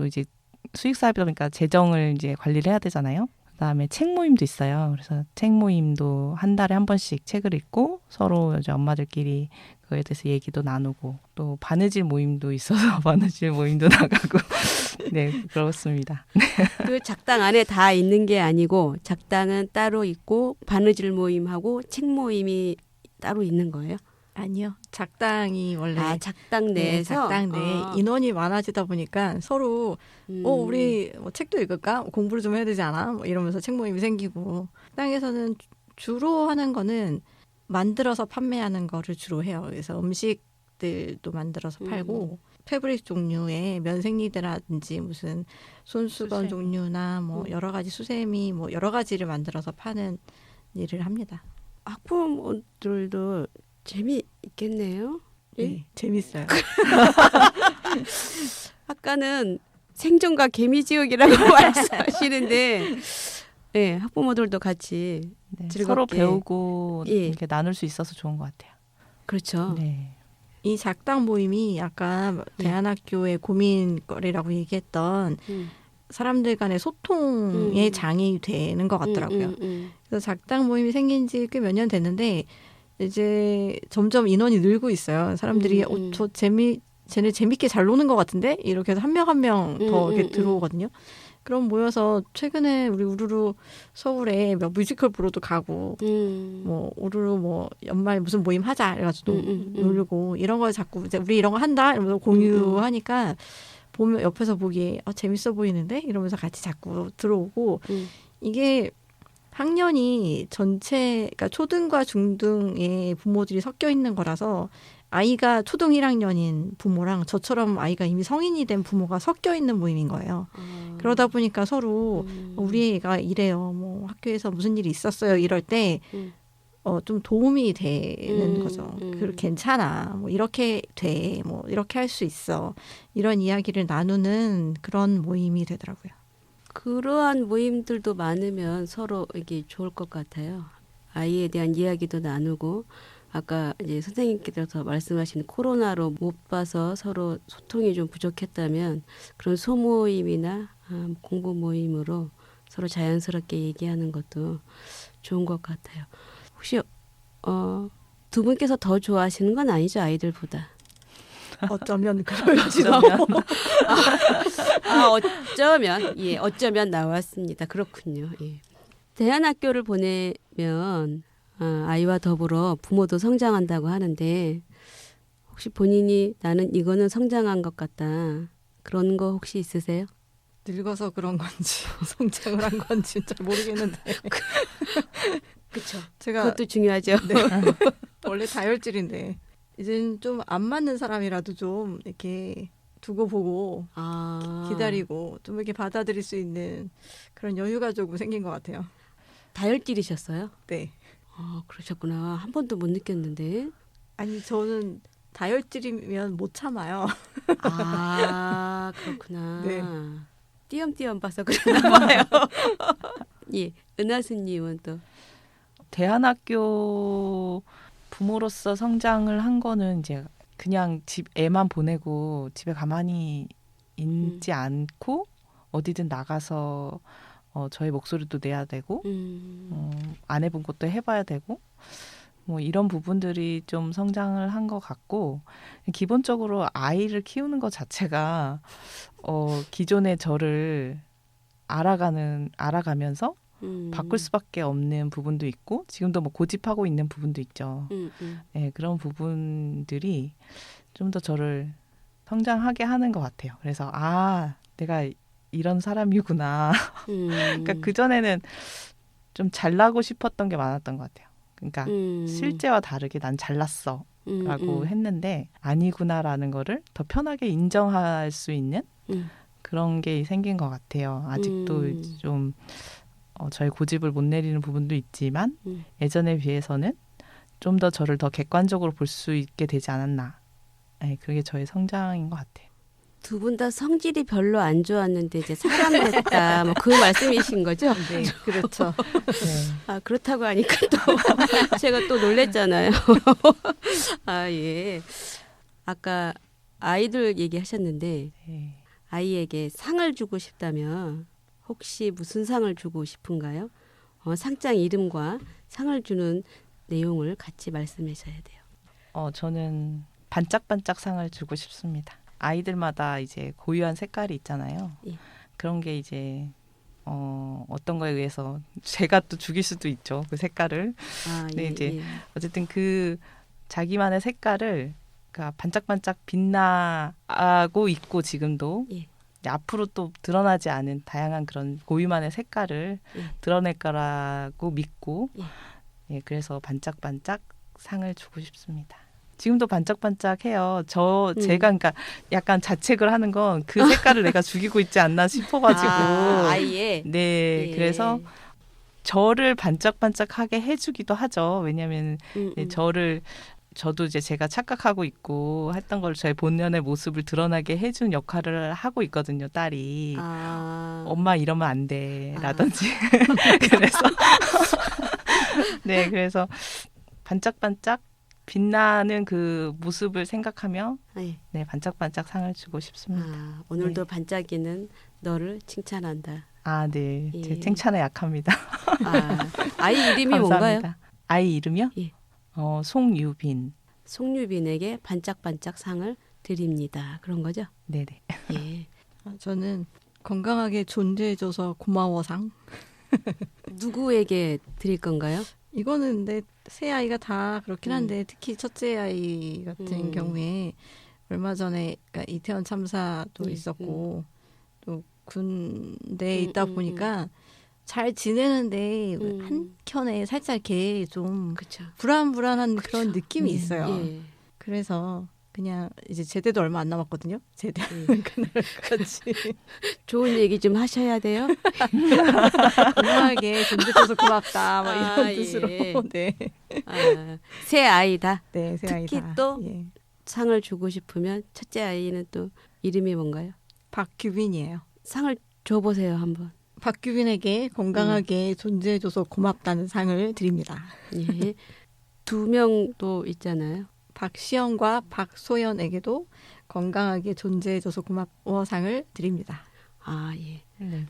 이제 수익 사업이다 보니까 재정을 이제 관리를 해야 되잖아요. 그다음에 책 모임도 있어요. 그래서 책 모임도 한 달에 한 번씩 책을 읽고 서로 이제 엄마들끼리 그거에 대해서 얘기도 나누고 또 바느질 모임도 있어서 바느질 모임도 나가고 네, 그렇습니다. 그 작당 안에 다 있는 게 아니고 작당은 따로 있고 바느질 모임하고 책 모임이 따로 있는 거예요? 아니요. 작당이 원래 작당 내에서 작당 내에 인원이 많아지다 보니까 서로 우리 뭐 책도 읽을까? 공부를 좀 해야 되지 않아? 뭐 이러면서 책 모임이 생기고 땅에서는 주로 하는 거는 만들어서 판매하는 거를 주로 해요. 그래서 음식들도 만들어서 팔고 패브릭 종류의 면생리대라든지 무슨 손수건 수세미. 종류나 뭐 여러 가지 수세미 뭐 여러 가지를 만들어서 파는 일을 합니다. 학부모들도 재미있겠네요. 예? 네, 재밌어요. 아까는 생존과 개미지옥이라고 말씀하시는데 네, 학부모들도 같이 네, 즐겁게. 서로 배우고 예. 이렇게 나눌 수 있어서 좋은 것 같아요. 그렇죠. 네. 이 작당 모임이 아까 대안학교의 고민거리라고 얘기했던 사람들 간의 소통의 장이 되는 것 같더라고요. 그래서 작당 모임이 생긴 지 꽤 몇 년 됐는데 이제 점점 인원이 늘고 있어요. 사람들이 쟤네 재밌게 잘 노는 것 같은데 이렇게 해서 한 명 한 명 더 이렇게 들어오거든요. 그럼 모여서 최근에 우리 우르르 서울에 뮤지컬 보러도 가고 뭐 우르르 뭐 연말 무슨 모임 하자 이래가지고 놀고 이런 걸 자꾸 이제 우리 이런 거 한다 이러면서 공유하니까 보면 옆에서 보기에 재밌어 보이는데 이러면서 같이 자꾸 들어오고 이게 학년이 전체 그러니까 초등과 중등의 부모들이 섞여 있는 거라서 아이가 초등 1학년인 부모랑 저처럼 아이가 이미 성인이 된 부모가 섞여 있는 모임인 거예요. 그러다 보니까 서로 우리 애가 이래요. 뭐 학교에서 무슨 일이 있었어요. 이럴 때 좀 도움이 되는 거죠. 괜찮아. 뭐 이렇게 돼. 뭐 이렇게 할 수 있어. 이런 이야기를 나누는 그런 모임이 되더라고요. 그러한 모임들도 많으면 서로 이게 좋을 것 같아요. 아이에 대한 이야기도 나누고 아까 이제 선생님께서 말씀하신 코로나로 못 봐서 서로 소통이 좀 부족했다면 그런 소모임이나 공부 모임으로 서로 자연스럽게 얘기하는 것도 좋은 것 같아요. 혹시 두 분께서 더 좋아하시는 건 아니죠, 아이들보다? 어쩌면 그럴지도. 어쩌면 나왔습니다. 그렇군요. 예. 대안학교를 보내면 아이와 더불어 부모도 성장한다고 하는데 혹시 본인이 나는 이거는 성장한 것 같다. 그런 거 혹시 있으세요? 늙어서 그런 건지 성장을 한 건지 잘 모르겠는데. 그렇죠. 제가 그것도 중요하죠. 네. 원래 다혈질인데 이제는 좀 안 맞는 사람이라도 좀 이렇게 두고 보고 기다리고 좀 이렇게 받아들일 수 있는 그런 여유가 조금 생긴 것 같아요. 다혈질이셨어요? 네. 그러셨구나. 한 번도 못 느꼈는데. 아니 저는 다혈질이면 못 참아요. 그렇구나. 네. 띄엄띄엄 봐서 그러나 봐요. 예, 은하수님은 또 대안학교 부모로서 성장을 한 거는 이제 그냥 집 애만 보내고 집에 가만히 있지 않고 어디든 나가서 저의 목소리도 내야 되고 안 해본 것도 해봐야 되고 뭐 이런 부분들이 좀 성장을 한 것 같고 기본적으로 아이를 키우는 것 자체가 기존의 저를 알아가면서 바꿀 수밖에 없는 부분도 있고 지금도 뭐 고집하고 있는 부분도 있죠. 네, 그런 부분들이 좀 더 저를 성장하게 하는 것 같아요. 그래서 내가 이런 사람이구나. 그러니까 그전에는 좀 잘나고 싶었던 게 많았던 것 같아요. 그러니까 실제와 다르게 난 잘났어 라고 했는데 아니구나라는 거를 더 편하게 인정할 수 있는 그런 게 생긴 것 같아요. 아직도 좀 저의 고집을 못 내리는 부분도 있지만 예전에 비해서는 좀 더 저를 더 객관적으로 볼 수 있게 되지 않았나. 네, 그게 저의 성장인 것 같아요. 두 분 다 성질이 별로 안 좋았는데 이제 사람 됐다. 뭐 그 말씀이신 거죠? 네, 그렇죠. 네. 그렇다고 하니까 또 제가 또 놀랬잖아요. 예. 아까 아이들 얘기하셨는데 네. 아이에게 상을 주고 싶다면 혹시 무슨 상을 주고 싶은가요? 상장 이름과 상을 주는 내용을 같이 말씀하셔야 돼요. 저는 반짝반짝 상을 주고 싶습니다. 아이들마다 이제 고유한 색깔이 있잖아요. 예. 그런 게 이제 어떤 거에 의해서 제가 또 죽일 수도 있죠. 그 색깔을. 근데 이제 어쨌든 그 자기만의 색깔을 그러니까 반짝반짝 빛나고 있고 지금도 예. 앞으로 또 드러나지 않은 다양한 그런 고유만의 색깔을 예. 드러낼 거라고 믿고 예. 그래서 반짝반짝 상을 주고 싶습니다. 지금도 반짝반짝해요. 제가 그러니까 약간 자책을 하는 건 그 색깔을 내가 죽이고 있지 않나 싶어가지고 아이의 네 예. 그래서 저를 반짝반짝하게 해주기도 하죠. 왜냐하면 저도 이제 제가 착각하고 있고 했던 걸 저의 본연의 모습을 드러나게 해준 역할을 하고 있거든요. 딸이 엄마 이러면 안 돼라든지 그래서 네 그래서 반짝반짝 빛나는 그 모습을 생각하며 네 반짝반짝 상을 주고 싶습니다. 오늘도 네. 반짝이는 너를 칭찬한다. 네. 예. 제 칭찬에 약합니다. 아이 이름이 감사합니다. 뭔가요? 아이 이름이요? 예. 송유빈. 송유빈에게 반짝반짝 상을 드립니다. 그런 거죠? 네네. 예. 저는 건강하게 존재해줘서 고마워상. 누구에게 드릴 건가요? 이거는 근데 세 아이가 다 그렇긴 한데 특히 첫째 아이 같은 경우에 얼마 전에 그러니까 이태원 참사도 있었고 또 군대에 있다 보니까 잘 지내는데 한켠에 살짝 이렇게 좀 그쵸. 불안불안한 그런 느낌이 있어요. 예. 그래서 그냥 이제 제대도 얼마 안 남았거든요. 제대 그날까지 좋은 얘기 좀 하셔야 돼요. 건강하게 존재해줘서 고맙다. 막 이런 뜻으로. 예. 네. 새 아이다. 네, 세 특히 아이다. 또 예. 상을 주고 싶으면 첫째 아이는 또 이름이 뭔가요? 박규빈이에요. 상을 줘보세요 한번. 박규빈에게 건강하게 존재해줘서 고맙다는 상을 드립니다. 예. 두 명도 있잖아요. 박시영과 박소연에게도 건강하게 존재해줘서 고마워 상을 드립니다. 예. 네.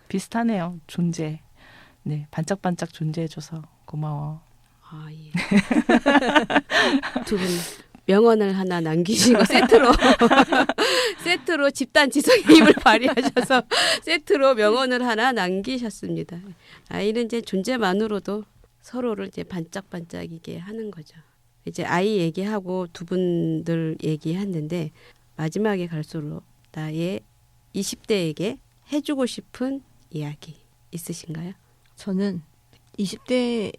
비슷하네요. 존재. 네, 반짝반짝 존재해줘서 고마워. 예. 두 분 명언을 하나 남기시고 세트로 집단 지성의 힘을 발휘하셔서 세트로 명언을 하나 남기셨습니다. 아이는 이제 존재만으로도 서로를 이제 반짝반짝이게 하는 거죠. 이제 아이 얘기하고 두 분들 얘기했는데 마지막에 갈수록 나의 20대에게 해주고 싶은 이야기 있으신가요? 저는 20대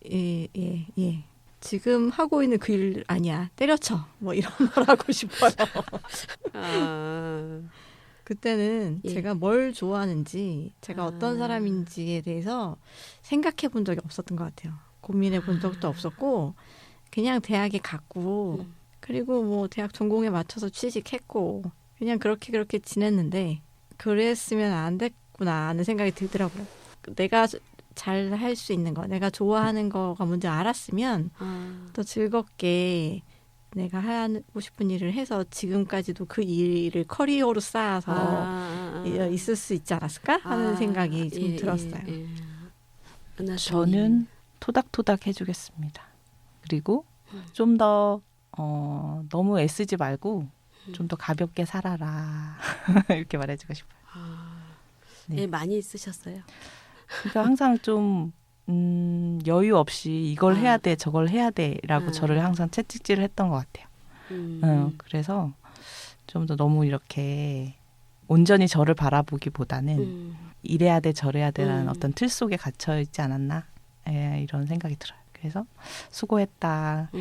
예. 지금 하고 있는 그 일 아니야. 때려쳐. 뭐 이런 걸 하고 싶어요. 그때는 예. 제가 뭘 좋아하는지 제가 어떤 사람인지에 대해서 생각해 본 적이 없었던 것 같아요. 고민해 본 적도 없었고 그냥 대학에 갔고 그리고 뭐 대학 전공에 맞춰서 취직했고 그냥 그렇게 지냈는데 그랬으면 안 됐구나 하는 생각이 들더라고요. 내가 잘 할 수 있는 거, 내가 좋아하는 거가 뭔지 알았으면 더 즐겁게 내가 하고 싶은 일을 해서 지금까지도 그 일을 커리어로 쌓아서 있을 수 있지 않았을까 하는 생각이 좀 들었어요. 저는 토닥토닥 해주겠습니다. 그리고 좀 더 너무 애쓰지 말고 좀 더 가볍게 살아라 이렇게 말해주고 싶어요. 네, 많이 쓰셨어요. 그러니까 항상 좀 여유 없이 이걸 해야 돼 저걸 해야 돼라고 저를 항상 채찍질을 했던 것 같아요. 그래서 좀 더 너무 이렇게 온전히 저를 바라보기보다는 이래야 돼 저래야 돼라는 어떤 틀 속에 갇혀 있지 않았나 이런 생각이 들어요. 그래서 수고했다.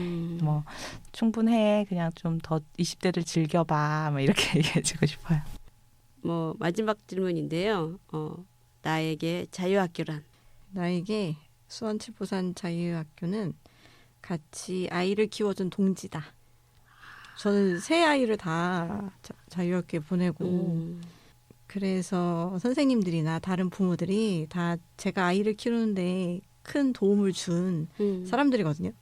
뭐 충분해. 그냥 좀 더 20대를 즐겨봐. 뭐 이렇게 얘기해주고 싶어요. 뭐 마지막 질문인데요. 나에게 자유학교란? 나에게 수원치부산 자유학교는 같이 아이를 키워준 동지다. 저는 세 아이를 다 자유학교에 보내고 그래서 선생님들이나 다른 부모들이 다 제가 아이를 키우는데 큰 도움을 준 사람들이거든요.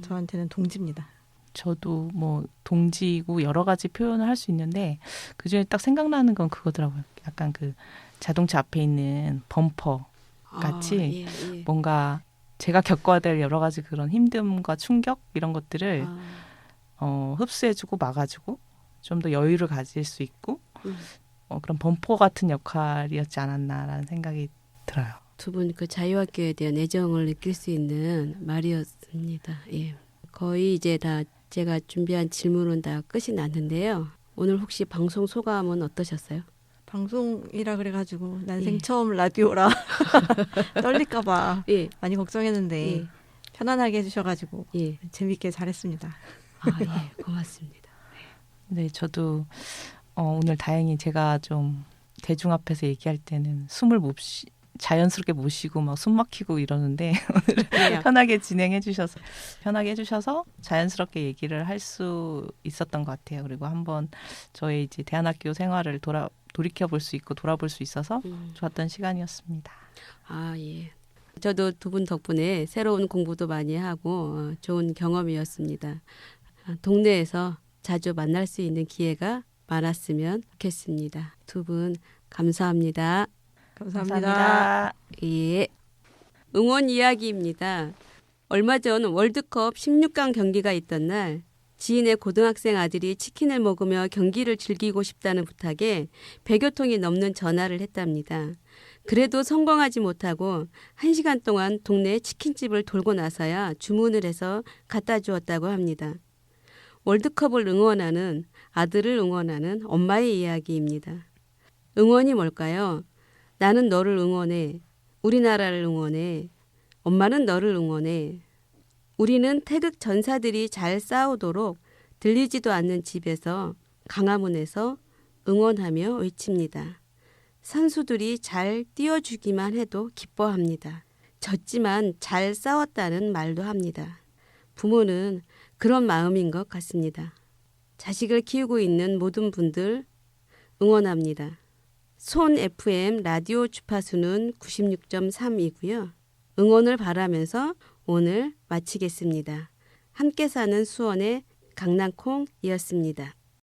저한테는 동지입니다. 저도 뭐 동지고 여러 가지 표현을 할 수 있는데 그중에 딱 생각나는 건 그거더라고요. 약간 그 자동차 앞에 있는 범퍼 같이 뭔가 제가 겪어야 될 여러 가지 그런 힘듦과 충격 이런 것들을 흡수해주고 막아주고 좀 더 여유를 가질 수 있고 그런 범퍼 같은 역할이었지 않았나라는 생각이 들어요. 두 분 그 자유학교에 대한 애정을 느낄 수 있는 말이었습니다. 예. 거의 이제 다 제가 준비한 질문은 다 끝이 났는데요. 오늘 혹시 방송 소감은 어떠셨어요? 방송이라 그래가지고 난생 처음 라디오라 떨릴까봐 많이 걱정했는데 편안하게 해주셔가지고 재밌게 잘했습니다. 고맙습니다. 네, 저도 오늘 다행히 제가 좀 대중 앞에서 얘기할 때는 숨을 자연스럽게 못 쉬고 막 숨 막히고 이러는데 오늘 편하게 편하게 해주셔서 자연스럽게 얘기를 할 수 있었던 것 같아요. 그리고 한번 저의 이제 대안학교 생활을 돌이켜 볼 수 있고 돌아볼 수 있어서 좋았던 시간이었습니다. 저도 두 분 덕분에 새로운 공부도 많이 하고 좋은 경험이었습니다. 동네에서 자주 만날 수 있는 기회가 많았으면 좋겠습니다. 두 분 감사합니다. 감사합니다. 예. 응원 이야기입니다. 얼마 전 월드컵 16강 경기가 있던 날 지인의 고등학생 아들이 치킨을 먹으며 경기를 즐기고 싶다는 부탁에 100여 통이 넘는 전화를 했답니다. 그래도 성공하지 못하고 1시간 동안 동네 치킨집을 돌고 나서야 주문을 해서 갖다 주었다고 합니다. 월드컵을 응원하는 아들을 응원하는 엄마의 이야기입니다. 응원이 뭘까요? 나는 너를 응원해. 우리나라를 응원해. 엄마는 너를 응원해. 우리는 태극 전사들이 잘 싸우도록 들리지도 않는 집에서 강화문에서 응원하며 외칩니다. 선수들이 잘 뛰어주기만 해도 기뻐합니다. 졌지만 잘 싸웠다는 말도 합니다. 부모는 그런 마음인 것 같습니다. 자식을 키우고 있는 모든 분들 응원합니다. 손 FM 라디오 주파수는 96.3이고요. 응원을 바라면서 오늘 마치겠습니다. 함께 사는 수원의 강낭콩이었습니다.